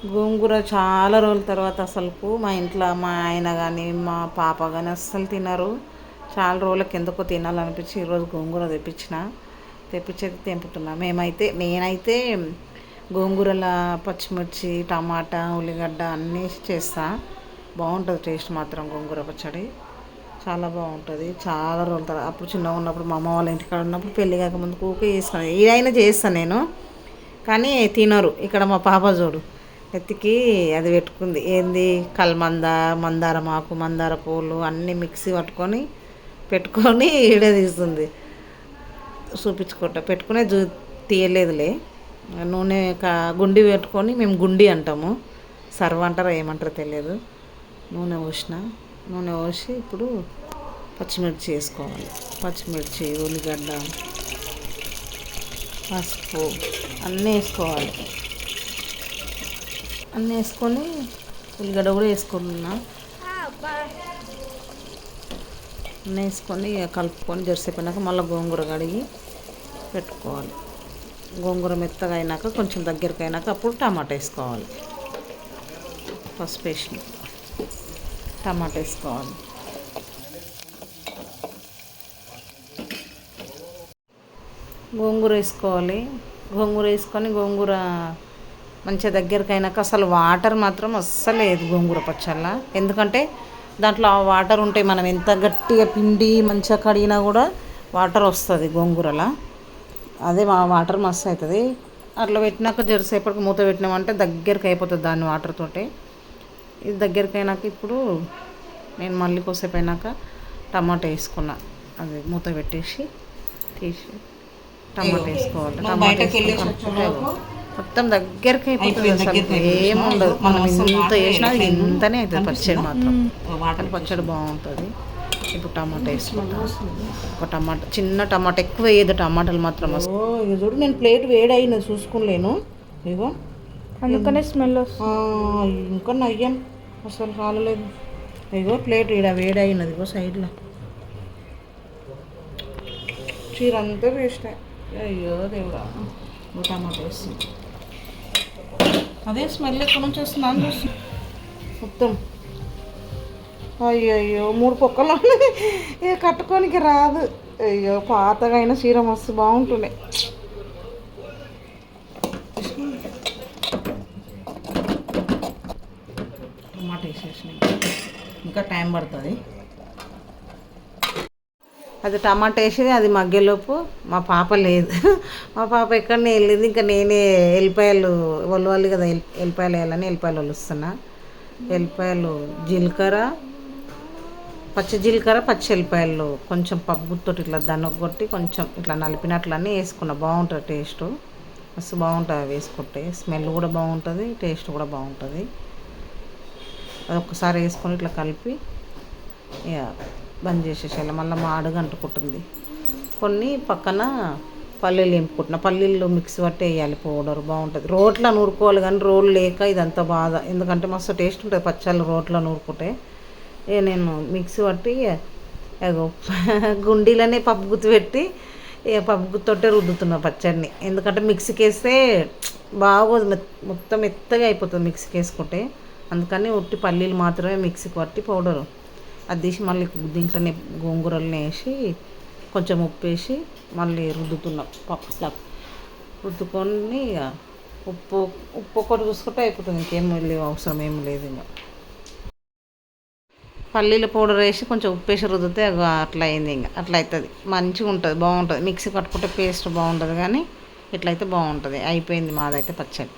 గోంగూర చాలా రోజుల తర్వాత అసలుకు మా ఇంట్లో మా ఆయన కానీ మా పాప కానీ అస్సలు తినరు. చాలా రోజులకి ఎందుకో తినాలనిపించి ఈరోజు గోంగూర తెప్పించేది తెంపుతున్నా. నేనైతే గోంగూరల పచ్చిమిర్చి టమాటా ఉల్లిగడ్డ అన్నీ చేస్తా. బాగుంటుంది టేస్ట్ మాత్రం గోంగూర పచ్చడి చాలా బాగుంటుంది. చాలా రోజుల తర్వాత అప్పుడు చిన్నగా ఉన్నప్పుడు మా అమ్మ వాళ్ళ ఇంటికాడ ఉన్నప్పుడు పెళ్ళి కాకముందు ఊకే చేస్తాను. ఏదైనా చేస్తాను నేను, కానీ తినరు. ఇక్కడ మా పాప చూడు ఎత్తికి అది పెట్టుకుంది, ఏంది మందారం ఆకు మందార పూలు అన్నీ మిక్సీ పెట్టుకొని ఈడ తీస్తుంది. పెట్టుకునే తీయలేదులే. నూనె గుండి పెట్టుకొని, మేము గుండి అంటాము, సర్వ అంటారో ఏమంటారో తెలియదు. నూనె పోసి ఇప్పుడు పచ్చిమిర్చి వేసుకోవాలి. పచ్చిమిర్చి ఉల్లిగడ్డ పసుపు అన్నీ వేసుకోవాలి. అన్నీ వేసుకొని ఉల్లిగడ్డ కూడా వేసుకుంటున్నా. అన్నీ వేసుకొని కలుపుకొని జెర్సేపోయినాక మళ్ళీ గోంగూర కడిగి పెట్టుకోవాలి. గోంగూర మెత్తగా అయినాక కొంచెం దగ్గరికి అయినాక అప్పుడు టమాటా వేసుకోవాలి. పసుపు వేసి టమాటా వేసుకోవాలి. గోంగూర వేసుకొని గోంగూర మంచిగా దగ్గరికి అయినాక అసలు వాటర్ మాత్రం అస్సలు లేదు గోంగూర పచ్చళ్ళ. ఎందుకంటే దాంట్లో ఆ వాటర్ ఉంటాయి. మనం ఎంత గట్టిగా పిండి మంచిగా కడిగినా కూడా వాటర్ వస్తుంది గోంగూరలా. అదే వాటర్ మస్తు అవుతుంది. అట్లా పెట్టినాక జరసేపటికి మూత పెట్టినామంటే దగ్గరికి అయిపోతుంది దాని వాటర్ తోటే. ఇది దగ్గరికి అయినాక ఇప్పుడు నేను మళ్ళీ కొద్దిసేపు అయినాక టమాటా వేసుకున్నా. అది మూత పెట్టేసి తీసి టమాటా వేసుకోవాలి. టమాటా వేసుకుంటే మొత్తం దగ్గరికి అయిపోతుంది. అసలు ఏముండదు. మనం ఇంత వేసినా ఇంతనే అవుతుంది పచ్చడి మాత్రం. వాటర్ పచ్చడి బాగుంటుంది. ఇప్పుడు టమాటా వేసుకుంటాం. ఒక చిన్న టమాటా ఎక్కువ వేయదు. టమాటాలు మాత్రం ఇక చూడు, నేను ప్లేట్ వేడైనా చూసుకోలేను. ఇగో అందుకనే స్మెల్ వస్తుంది. ఇంకా నయ్యం అసలు కాలలేదు. ఇగో ప్లేట్ ఇక్కడ వేడైనది. ఇగో సైడ్లో చీర అంతా వేస్ట్. అయ్యో దేవుడా. టమాటా వేస్తుంది. అదే స్మెల్ ఎక్కడి నుంచి వస్తుందని చూస్తుంది మొత్తం. అయ్యో 3 పొక్కలు ఇక కట్టుకోనికి రాదు. అయ్యో పాతగా అయినా చీర మస్తు బాగుంటుండే. టమాటా వేసేసినాయి. ఇంకా టైం పడుతుంది. అది టమాటా వేసేది అది మగ్గేలోపు మా పాప లేదు. మా పాప ఎక్కడనే వెళ్ళింది. ఇంకా నేనే ఎల్లిపాయలు ఒలవాలి కదా, ఎల్లిపాయలు వేయాలని ఎల్లిపాయలు ఒలుస్తున్నా. ఎల్లిపాయలు పచ్చి జీలకర్ర పచ్చి ఎల్లిపాయలు కొంచెం పప్పు గుత్తోటి ఇట్లా కొట్టి కొంచెం ఇట్లా నలిపినట్లన్నీ వేసుకున్నా. బాగుంటుంది టేస్ట్, మస్తు బాగుంటుంది అవి వేసుకుంటే. స్మెల్ కూడా బాగుంటుంది, టేస్ట్ కూడా బాగుంటుంది. అది ఒక్కసారి వేసుకొని ఇట్లా కలిపి ఇక బంద్ చేసేసేయాలి. మళ్ళీ మా అడుగు అంటుకుంటుంది. కొన్ని పక్కన పల్లీలు వేపుకుంటున్నా. పల్లీలు మిక్సీ పట్టి వేయాలి పౌడర్, బాగుంటుంది. రోట్లో నూరుకోవాలి కానీ రోలు లేక ఇదంతా బాధ. ఎందుకంటే మస్తు టేస్ట్ ఉంటుంది పచ్చళ్ళు రోట్లో నూరుకుంటే. నేను మిక్సీ పట్టి గుండీలోనే పప్పు గుత్తి పెట్టి పప్పు గుత్తొట్టే రుద్దుతున్నా పచ్చడిని. ఎందుకంటే మిక్సీకి వేస్తే బాగోదు, మొత్తం మెత్తగా అయిపోతుంది మిక్సీకి వేసుకుంటే. అందుకని ఉట్టి పల్లీలు మాత్రమే మిక్సీకి పట్టి పౌడరు అది తీసి మళ్ళీ దీంట్లోనే గోంగూరల్ని వేసి కొంచెం ఉప్పు వేసి మళ్ళీ రుద్దుతున్నాం. రుద్దుకొని ఉప్పు ఒకటి చూసుకుంటే అయిపోతుంది. ఇంకేం అవసరం ఏమి లేదు. ఇంకా పల్లీల పౌడర్ వేసి కొంచెం ఉప్పు వేసి రుద్దితే అట్లా అయింది. ఇంకా అట్లా అవుతుంది, మంచిగా ఉంటుంది, బాగుంటుంది. మిక్సీ కట్టుకుంటే పేస్ట్ బాగుంటుంది కానీ ఇట్లయితే బాగుంటుంది. అయిపోయింది మాదైతే పచ్చడి.